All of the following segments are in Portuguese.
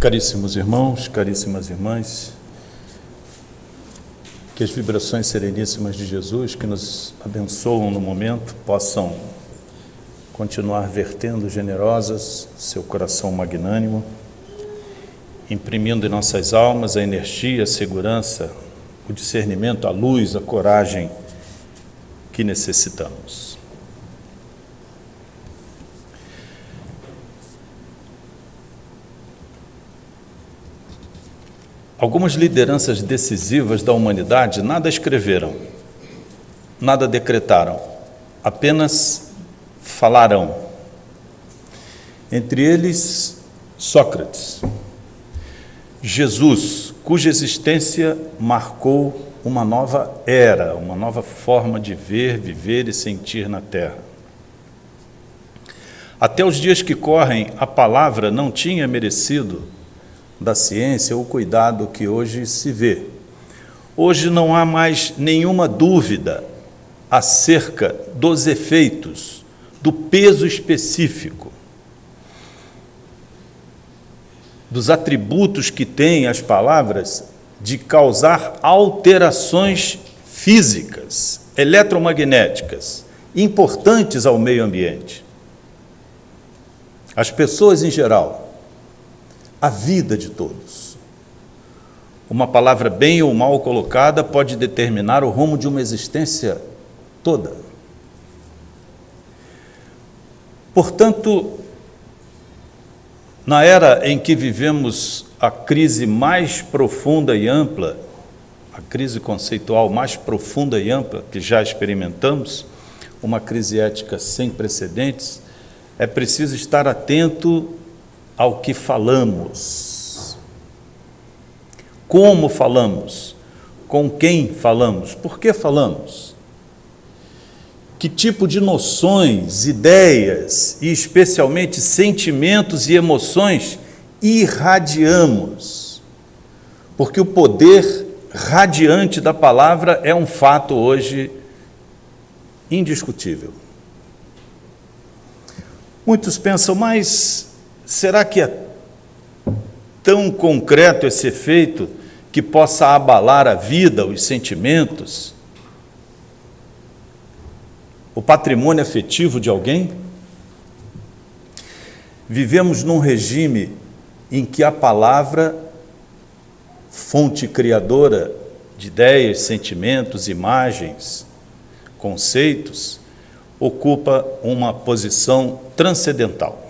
Caríssimos irmãos, caríssimas irmãs, que as vibrações sereníssimas de Jesus, que nos abençoam no momento, possam continuar vertendo generosas seu coração magnânimo, imprimindo em nossas almas a energia, a segurança, o discernimento, a luz, a coragem que necessitamos. Algumas lideranças decisivas da humanidade nada escreveram, nada decretaram, apenas falarão. Entre eles, Sócrates, Jesus, cuja existência marcou uma nova era, uma nova forma de ver, viver e sentir na Terra. Até os dias que correm, a palavra não tinha merecido da ciência o cuidado que hoje se vê. Hoje não há mais nenhuma dúvida acerca dos efeitos, do peso específico, dos atributos que têm as palavras de causar alterações físicas, eletromagnéticas, importantes ao meio ambiente. As pessoas em geral, a vida de todos. Uma palavra bem ou mal colocada pode determinar o rumo de uma existência toda. Portanto, na era em que vivemos a crise mais profunda e ampla, a crise conceitual mais profunda e ampla que já experimentamos, uma crise ética sem precedentes, é preciso estar atento ao que falamos, como falamos, com quem falamos, por que falamos, que tipo de noções, ideias e especialmente sentimentos e emoções irradiamos, porque o poder radiante da palavra é um fato hoje indiscutível. Muitos pensam, mas será que é tão concreto esse efeito que possa abalar a vida, os sentimentos, o patrimônio afetivo de alguém? Vivemos num regime em que a palavra, fonte criadora de ideias, sentimentos, imagens, conceitos, ocupa uma posição transcendental.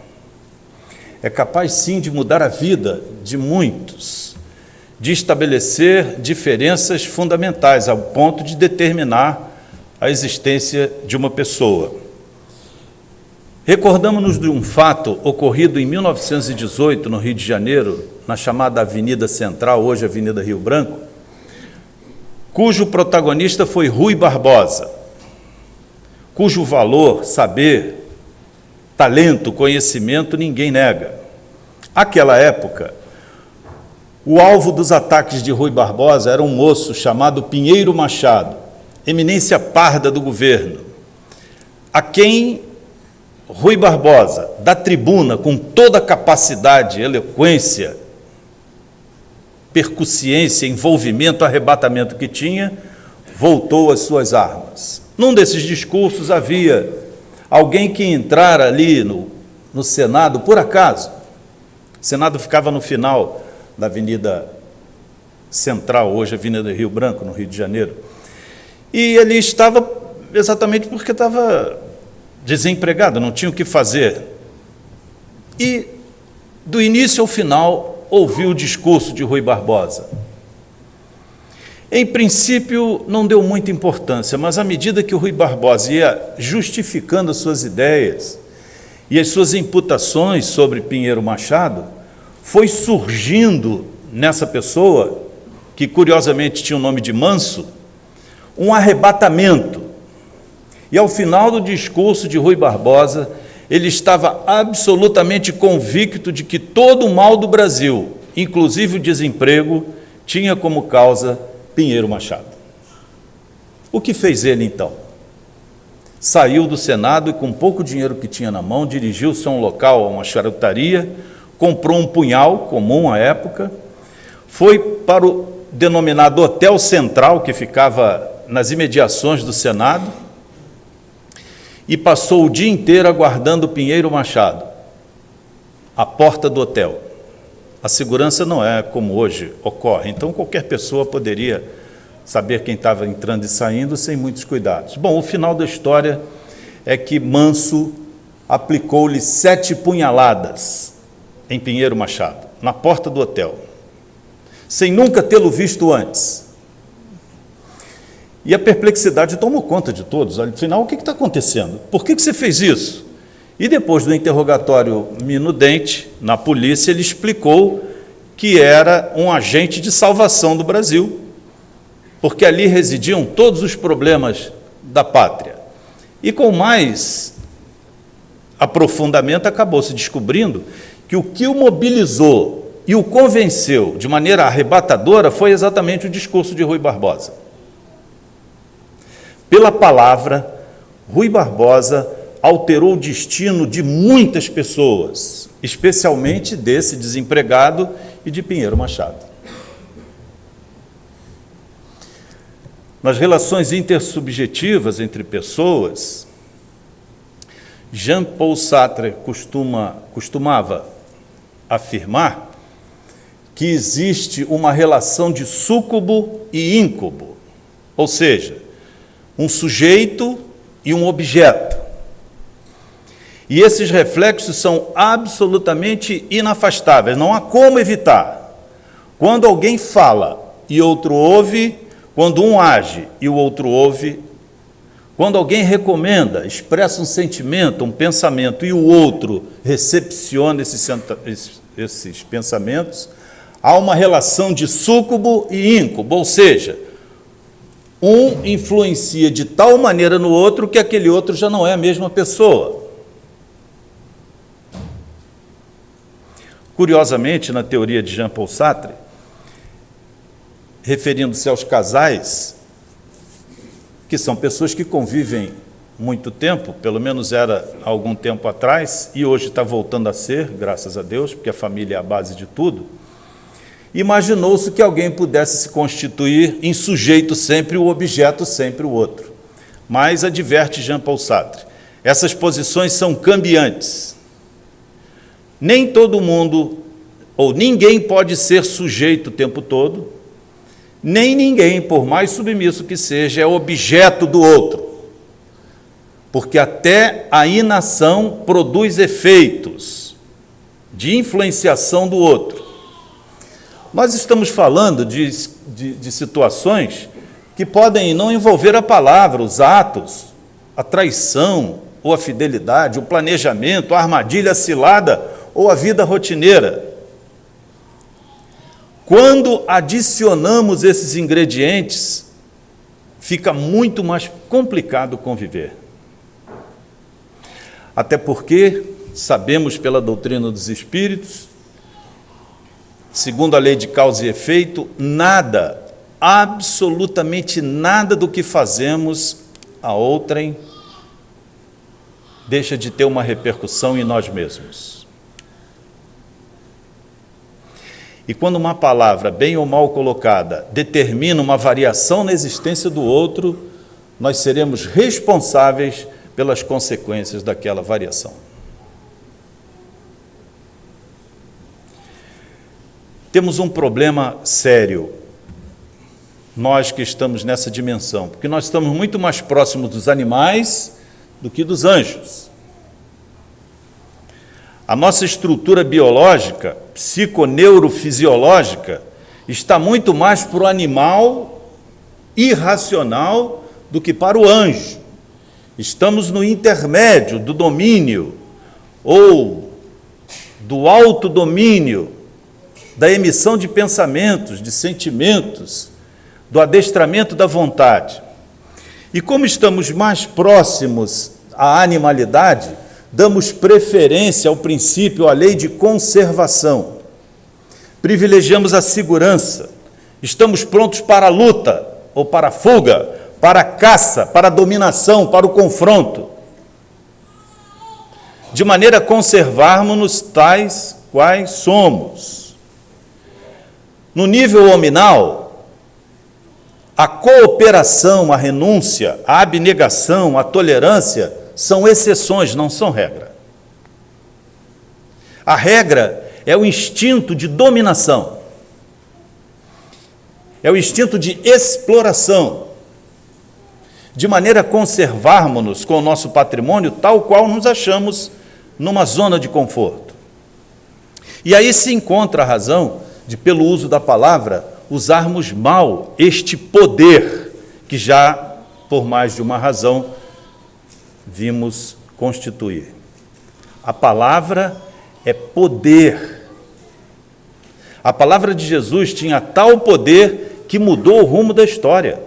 É capaz, sim, de mudar a vida de muitos, de estabelecer diferenças fundamentais, ao ponto de determinar a existência de uma pessoa. Recordamos-nos de um fato ocorrido em 1918, no Rio de Janeiro, na chamada Avenida Central, hoje Avenida Rio Branco, cujo protagonista foi Rui Barbosa, cujo valor, saber, talento, conhecimento, ninguém nega. Àquela época, o alvo dos ataques de Rui Barbosa era um moço chamado Pinheiro Machado, eminência parda do governo, a quem Rui Barbosa, da tribuna, com toda a capacidade, eloquência, percussiência, envolvimento, arrebatamento que tinha, voltou às suas armas. Num desses discursos havia alguém que entrara ali no Senado, por acaso. O Senado ficava no final da Avenida Central, hoje Avenida Rio Branco, no Rio de Janeiro. E ele estava exatamente porque estava desempregado, não tinha o que fazer. E, do início ao final, ouviu o discurso de Rui Barbosa. Em princípio, não deu muita importância, mas à medida que o Rui Barbosa ia justificando as suas ideias e as suas imputações sobre Pinheiro Machado, foi surgindo nessa pessoa, que curiosamente tinha o nome de Manso, um arrebatamento. E ao final do discurso de Rui Barbosa, ele estava absolutamente convicto de que todo o mal do Brasil, inclusive o desemprego, tinha como causa Pinheiro Machado. O que fez ele, então? Saiu do Senado e, com pouco dinheiro que tinha na mão, dirigiu-se a um local, a uma charutaria, comprou um punhal comum à época, foi para o denominado Hotel Central, que ficava nas imediações do Senado, e passou o dia inteiro aguardando Pinheiro Machado, à porta do hotel. A segurança não é como hoje ocorre, então qualquer pessoa poderia saber quem estava entrando e saindo sem muitos cuidados. Bom, o final da história é que Manso aplicou-lhe 7 punhaladas em Pinheiro Machado, na porta do hotel, sem nunca tê-lo visto antes. E a perplexidade tomou conta de todos. Afinal, o que está acontecendo? Por que você fez isso? E depois do interrogatório minudente na polícia, ele explicou que era um agente de salvação do Brasil, porque ali residiam todos os problemas da pátria. E com mais aprofundamento, acabou se descobrindo que o mobilizou e o convenceu de maneira arrebatadora foi exatamente o discurso de Rui Barbosa. Pela palavra, Rui Barbosa alterou o destino de muitas pessoas, especialmente desse desempregado e de Pinheiro Machado. Nas relações intersubjetivas entre pessoas, Jean-Paul Sartre costumava afirmar que existe uma relação de súcubo e íncubo, ou seja, um sujeito e um objeto. E esses reflexos são absolutamente inafastáveis, não há como evitar. Quando alguém fala e outro ouve, quando um age e o outro ouve, quando alguém recomenda, expressa um sentimento, um pensamento, e o outro recepciona esses pensamentos, há uma relação de súcubo e íncubo, ou seja, um influencia de tal maneira no outro que aquele outro já não é a mesma pessoa. Curiosamente, na teoria de Jean-Paul Sartre, referindo-se aos casais, que são pessoas que convivem muito tempo, pelo menos era há algum tempo atrás, e hoje está voltando a ser, graças a Deus, porque a família é a base de tudo, imaginou-se que alguém pudesse se constituir em sujeito sempre o objeto sempre o outro. Mas, adverte Jean-Paul Sartre, essas posições são cambiantes. Nem todo mundo, ou ninguém pode ser sujeito o tempo todo, nem ninguém, por mais submisso que seja, é objeto do outro. Porque até a inação produz efeitos de influenciação do outro. Nós estamos falando de situações que podem não envolver a palavra, os atos, a traição ou a fidelidade, o planejamento, a armadilha, a cilada ou a vida rotineira. Quando adicionamos esses ingredientes, fica muito mais complicado conviver. Até porque sabemos pela doutrina dos espíritos, segundo a lei de causa e efeito, nada, absolutamente nada do que fazemos a outrem deixa de ter uma repercussão em nós mesmos. E quando uma palavra, bem ou mal colocada, determina uma variação na existência do outro, nós seremos responsáveis pelas consequências daquela variação. Temos um problema sério, nós que estamos nessa dimensão, porque nós estamos muito mais próximos dos animais do que dos anjos. A nossa estrutura biológica, psiconeurofisiológica, está muito mais para o animal irracional do que para o anjo. Estamos no intermédio do domínio ou do autodomínio, da emissão de pensamentos, de sentimentos, do adestramento da vontade. E como estamos mais próximos à animalidade, damos preferência ao princípio, à lei de conservação. Privilegiamos a segurança. Estamos prontos para a luta, ou para a fuga, para a caça, para a dominação, para o confronto. De maneira a conservarmos-nos tais quais somos. No nível hominal, a cooperação, a renúncia, a abnegação, a tolerância são exceções, não são regra. A regra é o instinto de dominação, é o instinto de exploração, de maneira a conservarmos-nos com o nosso patrimônio tal qual nos achamos numa zona de conforto. E aí se encontra a razão de, pelo uso da palavra, usarmos mal este poder que já, por mais de uma razão, vimos constituir. A palavra é poder. A palavra de Jesus tinha tal poder que mudou o rumo da história.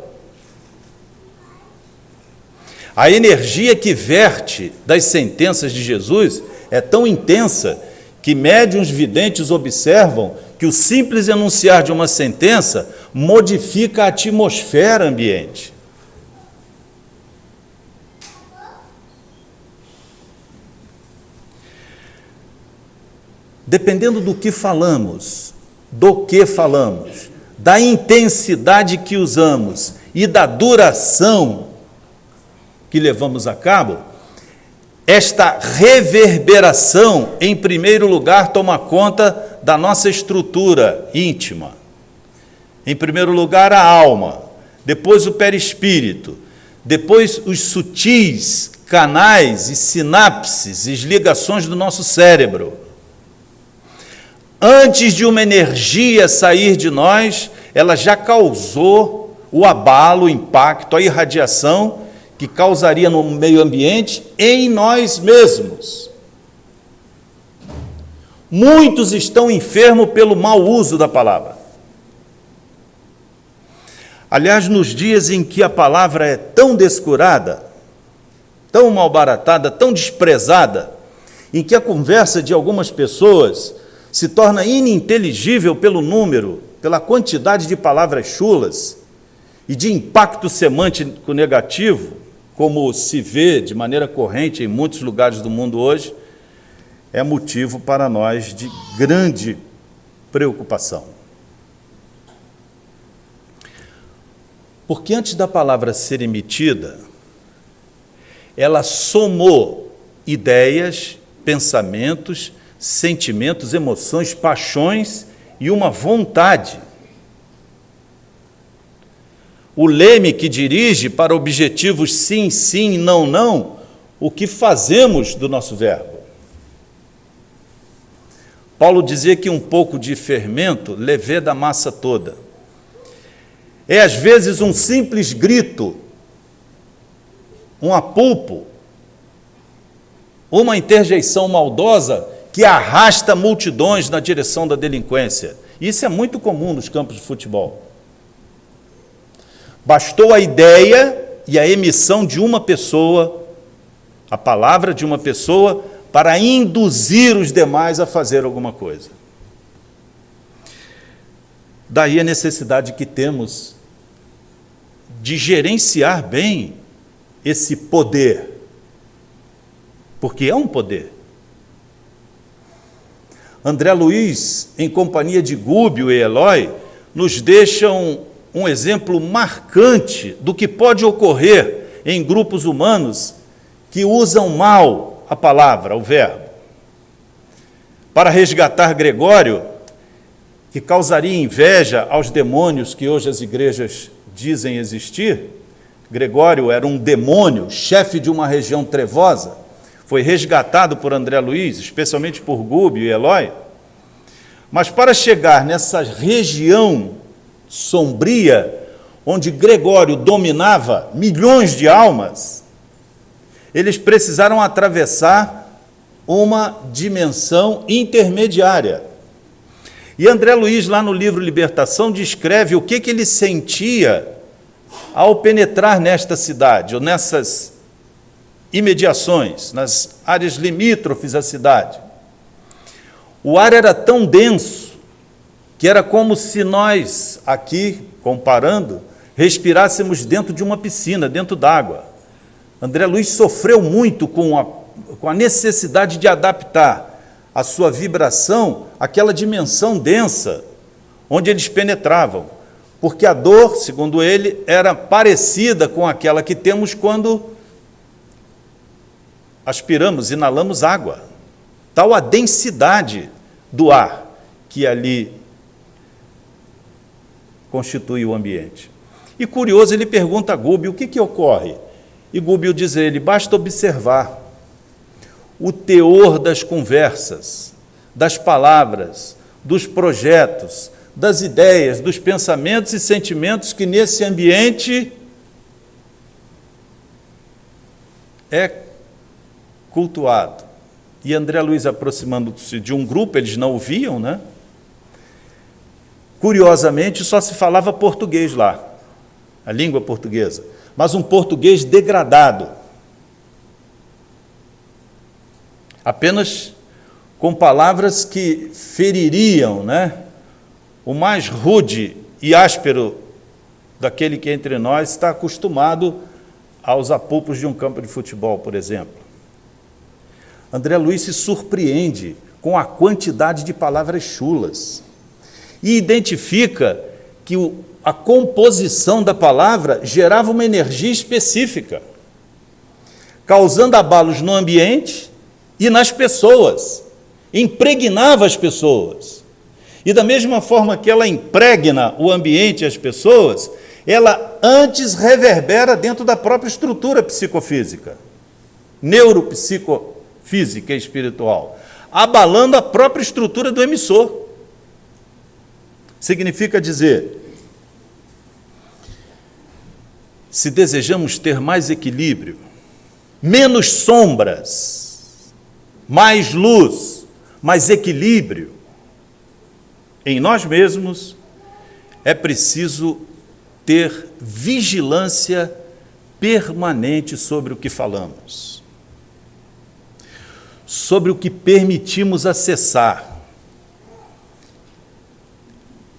A energia que verte das sentenças de Jesus é tão intensa que médiuns videntes observam que o simples enunciar de uma sentença modifica a atmosfera ambiente. Dependendo do que falamos, da intensidade que usamos e da duração que levamos a cabo, esta reverberação, em primeiro lugar, toma conta da nossa estrutura íntima. Em primeiro lugar, a alma, depois o perispírito, depois os sutis canais e sinapses e ligações do nosso cérebro. Antes de uma energia sair de nós, ela já causou o abalo, o impacto, a irradiação que causaria no meio ambiente em nós mesmos. Muitos estão enfermos pelo mau uso da palavra. Aliás, nos dias em que a palavra é tão descurada, tão malbaratada, tão desprezada, em que a conversa de algumas pessoas se torna ininteligível pelo número, pela quantidade de palavras chulas e de impacto semântico negativo, como se vê de maneira corrente em muitos lugares do mundo hoje, é motivo para nós de grande preocupação. Porque antes da palavra ser emitida, ela somou ideias, pensamentos, sentimentos, emoções, paixões e uma vontade. O leme que dirige para objetivos sim, sim, não, não, o que fazemos do nosso verbo. Paulo dizia que um pouco de fermento leveda a massa toda. É às vezes um simples grito, um apulpo, uma interjeição maldosa que arrasta multidões na direção da delinquência. Isso é muito comum nos campos de futebol. Bastou a ideia e a emissão de uma pessoa, a palavra de uma pessoa, para induzir os demais a fazer alguma coisa. Daí a necessidade que temos de gerenciar bem esse poder, porque é um poder. André Luiz, em companhia de Gúbio e Eloy, nos deixam um exemplo marcante do que pode ocorrer em grupos humanos que usam mal a palavra, o verbo. Para resgatar Gregório, que causaria inveja aos demônios que hoje as igrejas dizem existir, Gregório era um demônio, chefe de uma região trevosa, foi resgatado por André Luiz, especialmente por Gúbio e Eloy, mas para chegar nessa região sombria, onde Gregório dominava milhões de almas, eles precisaram atravessar uma dimensão intermediária. E André Luiz, lá no livro Libertação, descreve o que ele sentia ao penetrar nesta cidade, ou nessas imediações, nas áreas limítrofes à cidade. O ar era tão denso que era como se nós, aqui, comparando, respirássemos dentro de uma piscina, dentro d'água. André Luiz sofreu muito com a necessidade de adaptar a sua vibração, aquela dimensão densa onde eles penetravam. Porque a dor, segundo ele, era parecida com aquela que temos quando aspiramos, inalamos água. Tal a densidade do ar que ali constitui o ambiente. E curioso, ele pergunta a Gubbio o que ocorre. E Gubbio diz a ele: basta observar o teor das conversas, das palavras, dos projetos, das ideias, dos pensamentos e sentimentos que nesse ambiente é cultuado. E André Luiz, aproximando-se de um grupo, eles não ouviam, né? Curiosamente, só se falava português lá, a língua portuguesa, mas um português degradado, apenas com palavras que feririam, né, o mais rude e áspero daquele que entre nós está acostumado aos apupos de um campo de futebol, por exemplo. André Luiz se surpreende com a quantidade de palavras chulas e identifica que a composição da palavra gerava uma energia específica, causando abalos no ambiente e nas pessoas, impregnava as pessoas. E da mesma forma que ela impregna o ambiente e as pessoas, ela antes reverbera dentro da própria estrutura psicofísica, neuropsicofísica e espiritual, abalando a própria estrutura do emissor. Significa dizer, se desejamos ter mais equilíbrio, menos sombras, mais luz, mais equilíbrio em nós mesmos, é preciso ter vigilância permanente sobre o que falamos, sobre o que permitimos acessar.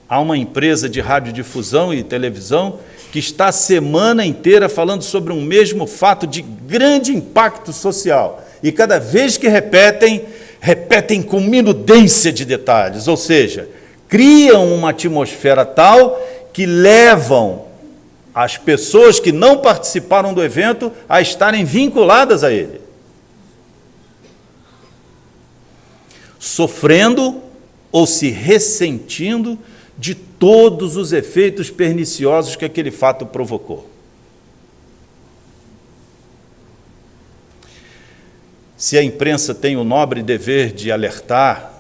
Há uma empresa de radiodifusão e televisão que está a semana inteira falando sobre um mesmo fato de grande impacto social. E cada vez que repetem com minudência de detalhes, ou seja, criam uma atmosfera tal que levam as pessoas que não participaram do evento a estarem vinculadas a ele, sofrendo ou se ressentindo de todos os efeitos perniciosos que aquele fato provocou. Se a imprensa tem o nobre dever de alertar,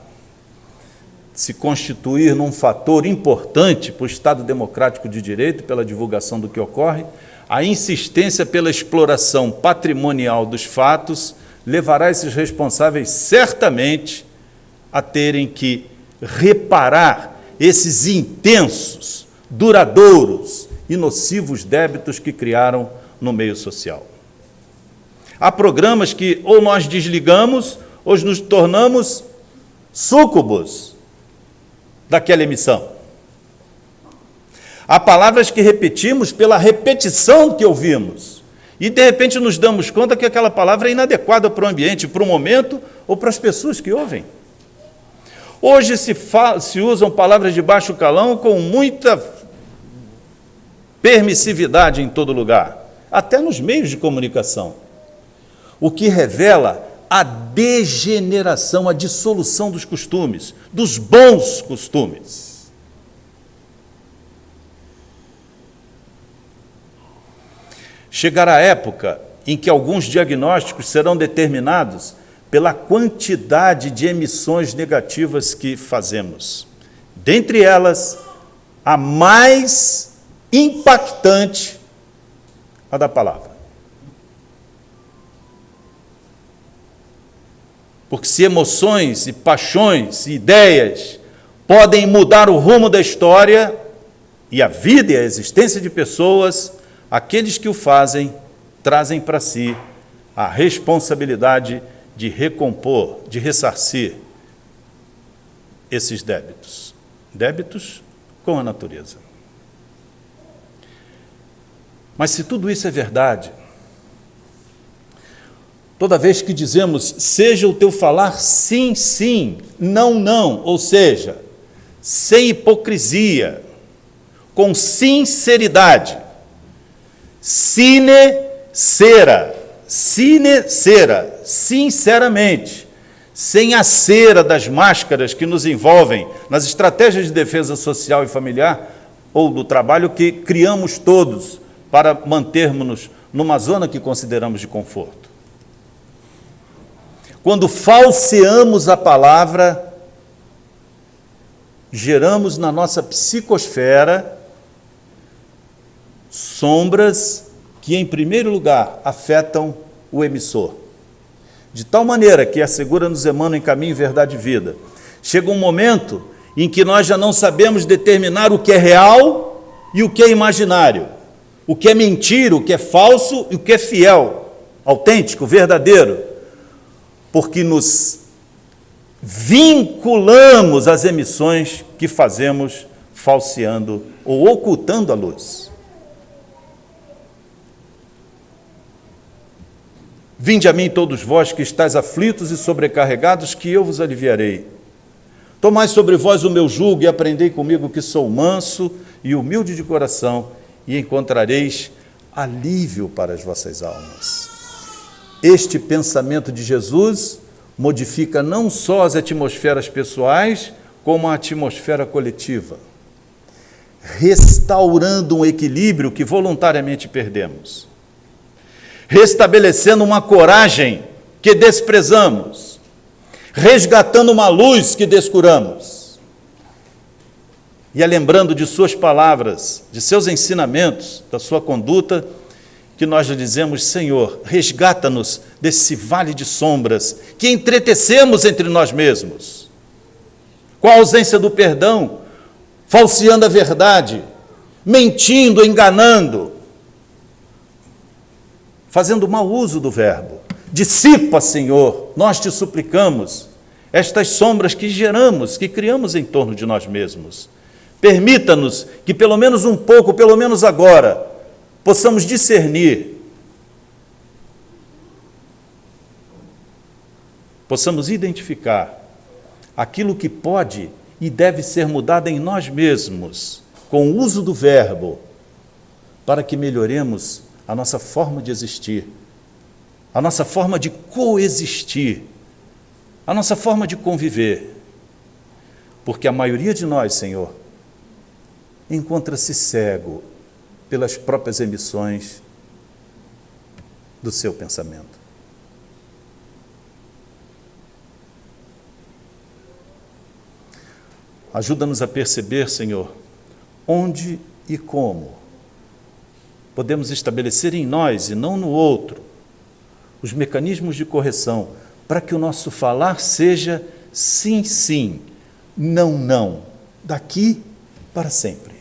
se constituir num fator importante para o Estado democrático de direito, pela divulgação do que ocorre, a insistência pela exploração patrimonial dos fatos levará esses responsáveis certamente a terem que reparar esses intensos, duradouros e nocivos débitos que criaram no meio social. Há programas que ou nós desligamos ou nos tornamos súcubos daquela emissão. Há palavras que repetimos pela repetição que ouvimos e, de repente, nos damos conta que aquela palavra é inadequada para o ambiente, para o momento ou para as pessoas que ouvem. Hoje se usam palavras de baixo calão com muita permissividade em todo lugar, até nos meios de comunicação, o que revela a degeneração, a dissolução dos costumes, dos bons costumes. Chegará a época em que alguns diagnósticos serão determinados pela quantidade de emissões negativas que fazemos. Dentre elas, a mais impactante, a da palavra. Porque se emoções e paixões e ideias podem mudar o rumo da história e a vida e a existência de pessoas, aqueles que o fazem trazem para si a responsabilidade de recompor, de ressarcir esses débitos. Débitos com a natureza. Mas se tudo isso é verdade, Toda vez que dizemos, seja o teu falar sim, sim, não, não, ou seja, sem hipocrisia, com sinceridade, sine cera, sinceramente, sem a cera das máscaras que nos envolvem nas estratégias de defesa social e familiar ou do trabalho que criamos todos para mantermos-nos numa zona que consideramos de conforto. Quando falseamos a palavra, geramos na nossa psicosfera sombras que, em primeiro lugar, afetam o emissor. De tal maneira que assegura-nos Emmanuel em Caminho, Verdade e Vida. Chega um momento em que nós já não sabemos determinar o que é real e o que é imaginário, o que é mentira, o que é falso e o que é fiel, autêntico, verdadeiro, porque nos vinculamos às emissões que fazemos falseando ou ocultando a luz. Vinde a mim todos vós que estáis aflitos e sobrecarregados, que eu vos aliviarei. Tomai sobre vós o meu jugo e aprendei comigo, que sou manso e humilde de coração, e encontrareis alívio para as vossas almas. Este pensamento de Jesus modifica não só as atmosferas pessoais, como a atmosfera coletiva, restaurando um equilíbrio que voluntariamente perdemos, restabelecendo uma coragem que desprezamos, resgatando uma luz que descuramos. E é lembrando de suas palavras, de seus ensinamentos, da sua conduta, que nós lhe dizemos, Senhor, resgata-nos desse vale de sombras que entretecemos entre nós mesmos, com a ausência do perdão, falseando a verdade, mentindo, enganando, fazendo mau uso do verbo. Dissipa, Senhor, nós te suplicamos, estas sombras que geramos, que criamos em torno de nós mesmos. Permita-nos que pelo menos um pouco, pelo menos agora, possamos discernir, possamos identificar aquilo que pode e deve ser mudado em nós mesmos, com o uso do verbo, para que melhoremos a nossa forma de existir, a nossa forma de coexistir, a nossa forma de conviver. Porque a maioria de nós, Senhor, encontra-se cego pelas próprias emissões do seu pensamento. Ajuda-nos a perceber, Senhor, onde e como podemos estabelecer em nós e não no outro os mecanismos de correção para que o nosso falar seja sim, sim, não, não, daqui para sempre.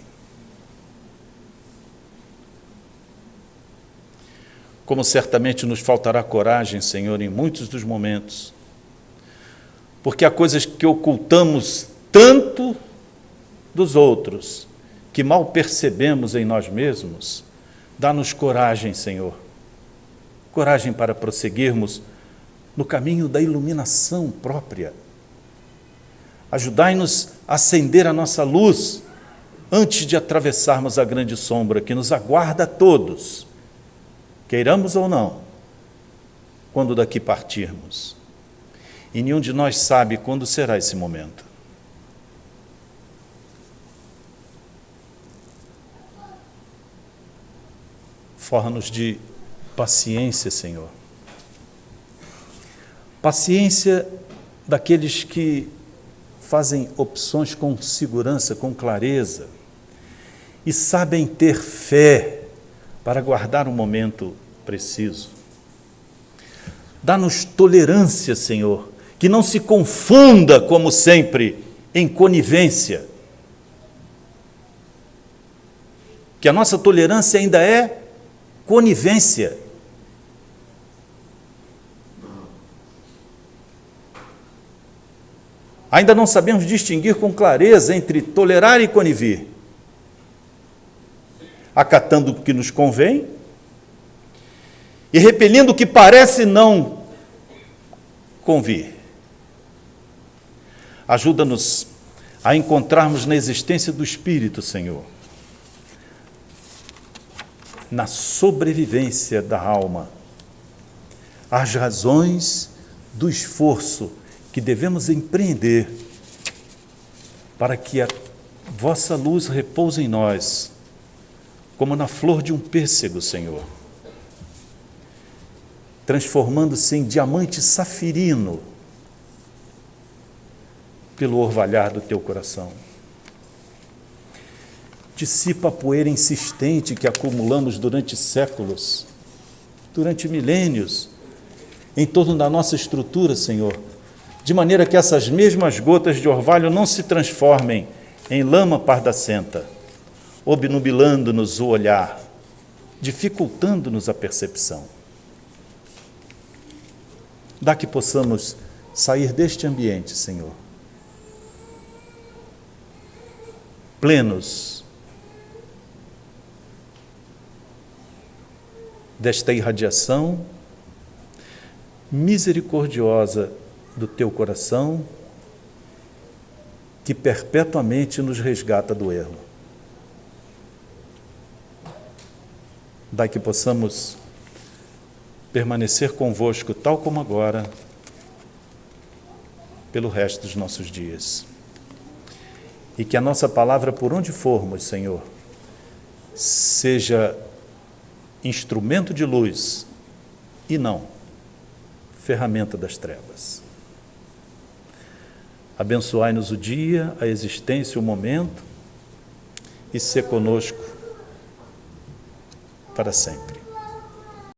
Como certamente nos faltará coragem, Senhor, em muitos dos momentos, porque há coisas que ocultamos tanto dos outros, que mal percebemos em nós mesmos. Dá-nos coragem, Senhor, coragem para prosseguirmos no caminho da iluminação própria. Ajudai-nos a acender a nossa luz antes de atravessarmos a grande sombra que nos aguarda a todos, queiramos ou não, quando daqui partirmos. E nenhum de nós sabe quando será esse momento. Forra-nos de paciência, Senhor. Paciência daqueles que fazem opções com segurança, com clareza, e sabem ter fé para guardar um momento preciso. Dá-nos tolerância, Senhor, que não se confunda, como sempre, em conivência. Que a nossa tolerância ainda é conivência. Ainda não sabemos distinguir com clareza entre tolerar e conivir, acatando o que nos convém e repelindo o que parece não convir. Ajuda-nos a encontrarmos na existência do Espírito, Senhor, na sobrevivência da alma, as razões do esforço que devemos empreender para que a vossa luz repouse em nós, como na flor de um pêssego, Senhor, transformando-se em diamante safirino pelo orvalhar do teu coração. Dissipa a poeira insistente que acumulamos durante séculos, durante milênios, em torno da nossa estrutura, Senhor, de maneira que essas mesmas gotas de orvalho não se transformem em lama pardacenta, obnubilando-nos o olhar, dificultando-nos a percepção. Dá que possamos sair deste ambiente, Senhor, plenos desta irradiação misericordiosa do teu coração, que perpetuamente nos resgata do erro. Dai que possamos permanecer convosco, tal como agora, pelo resto dos nossos dias. E que a nossa palavra, por onde formos, Senhor, seja instrumento de luz e não ferramenta das trevas. Abençoai-nos o dia, a existência, o momento, e ser conosco para sempre.